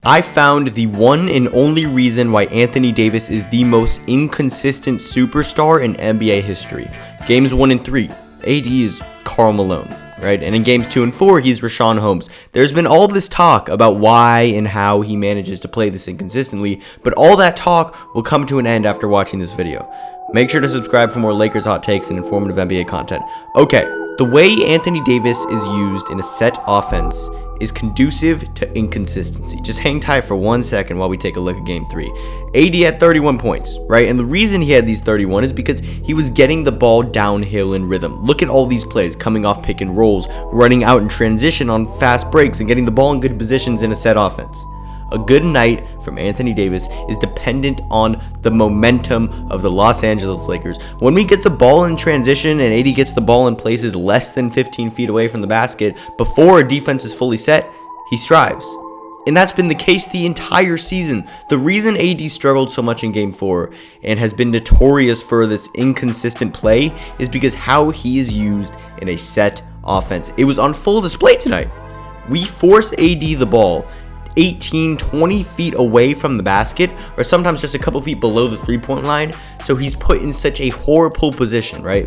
I found the one and only reason why Anthony Davis is the most inconsistent superstar in NBA history. Games 1 and 3, AD is Karl Malone, right? And in games 2 and 4, he's Richaun Holmes. There's been all this talk about why and how he manages to play this inconsistently, but all that talk will come to an end after watching this video. Make sure to subscribe for more Lakers hot takes and informative NBA content. Okay, the way Anthony Davis is used in a set offense is conducive to inconsistency. Just hang tight for 1 second while we take a look at game 3. AD had 31 points, right? And the reason he had these 31 is because he was getting the ball downhill in rhythm. Look at all these plays coming off pick and rolls, running out in transition on fast breaks, and getting the ball in good positions in a set offense. A good night from Anthony Davis is dependent on the momentum of the Los Angeles Lakers. When we get the ball in transition and AD gets the ball in places less than 15 feet away from the basket before a defense is fully set, he strives. And that's been the case the entire season. The reason AD struggled so much in Game 4 and has been notorious for this inconsistent play is because how he is used in a set offense. It was on full display tonight. We force AD the ball 18, 20 feet away from the basket, or sometimes just a couple feet below the three-point line, so he's put in such a horrible position, right?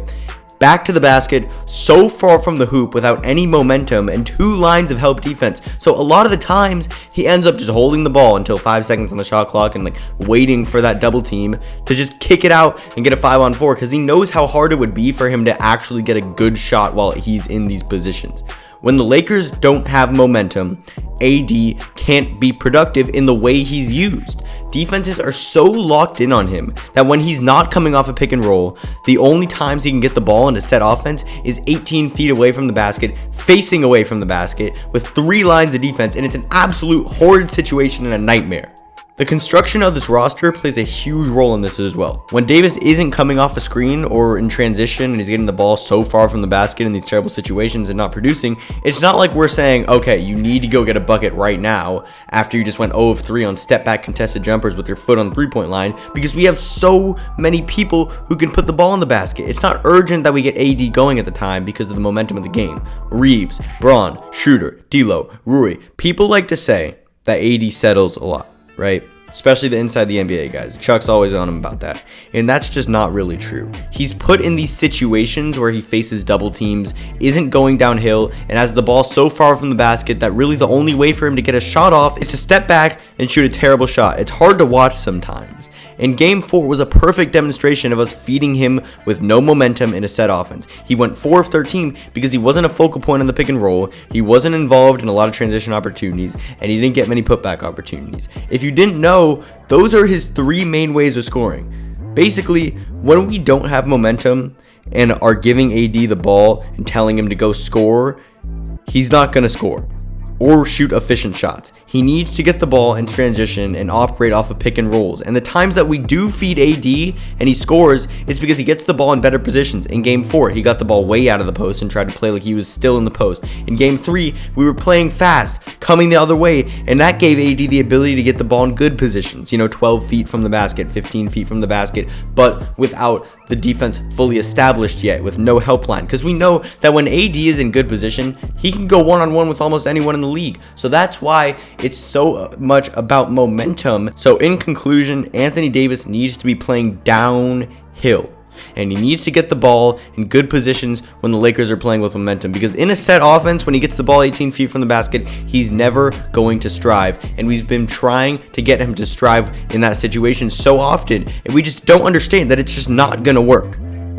Back to the basket, so far from the hoop without any momentum and 2 lines of help defense. So a lot of the times, he ends up just holding the ball until 5 seconds on the shot clock and waiting for that double team to just kick it out and get a 5-on-4 because he knows how hard it would be for him to actually get a good shot while he's in these positions. When the Lakers don't have momentum, AD can't be productive in the way he's used. Defenses are so locked in on him that when he's not coming off a pick and roll, the only times he can get the ball in a set offense is 18 feet away from the basket, facing away from the basket, with 3 lines of defense, and it's an absolute horrid situation and a nightmare. The construction of this roster plays a huge role in this as well. When Davis isn't coming off a screen or in transition and he's getting the ball so far from the basket in these terrible situations and not producing, it's not like we're saying, okay, you need to go get a bucket right now after you just went 0 of 3 on step back contested jumpers with your foot on the 3-point line, because we have so many people who can put the ball in the basket. It's not urgent that we get AD going at the time because of the momentum of the game. Reeves, Braun, Schroeder, D'Lo, Rui. People like to say that AD settles a lot, right? Especially the inside the NBA guys. Chuck's always on him about that. And that's just not really true. He's put in these situations where he faces double teams, isn't going downhill, and has the ball so far from the basket that really the only way for him to get a shot off is to step back and shoot a terrible shot. It's hard to watch sometimes. And Game 4 was a perfect demonstration of us feeding him with no momentum in a set offense. He went 4 of 13 because he wasn't a focal point on the pick and roll, he wasn't involved in a lot of transition opportunities, and he didn't get many putback opportunities. If you didn't know, those are his 3 main ways of scoring. Basically, when we don't have momentum and are giving AD the ball and telling him to go score, he's not going to score or shoot efficient shots. He needs to get the ball in transition and operate off of pick and rolls. And the times that we do feed AD and he scores, it's because he gets the ball in better positions. In Game 4, he got the ball way out of the post and tried to play like he was still in the post. In Game 3, we were playing fast, coming the other way, and that gave AD the ability to get the ball in good positions. 12 feet from the basket, 15 feet from the basket, but without the defense fully established yet, with no help line. Because we know that when AD is in good position, he can go one-on-one with almost anyone in the league. So that's why it's so much about momentum. So in conclusion, Anthony Davis needs to be playing downhill, and he needs to get the ball in good positions when the Lakers are playing with momentum, because in a set offense, when he gets the ball 18 feet from the basket, he's never going to strive, and we've been trying to get him to strive in that situation so often, and we just don't understand that it's just not gonna work.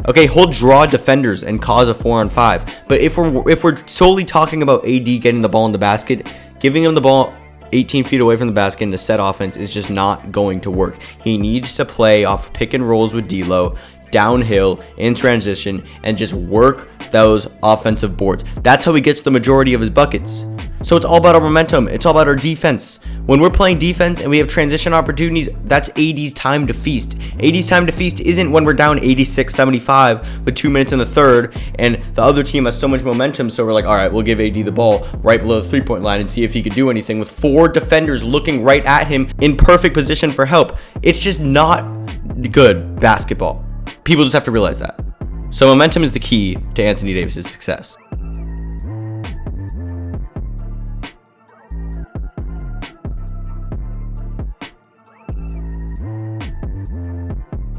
Okay, he'll draw defenders and cause a 4-on-5, but if we're solely talking about AD getting the ball in the basket, giving him the ball 18 feet away from the basket in a set offense is just not going to work. He needs to play off pick and rolls with D'Lo, downhill, in transition, and just work those offensive boards. That's how he gets the majority of his buckets. So it's all about our momentum. It's all about our defense. When we're playing defense and we have transition opportunities, that's AD's time to feast. AD's time to feast isn't when we're down 86-75 with 2 minutes in the third and the other team has so much momentum, so we're like, all right, we'll give AD the ball right below the 3-point line and see if he could do anything with 4 defenders looking right at him in perfect position for help. It's just not good basketball. People just have to realize that. So momentum is the key to Anthony Davis' success.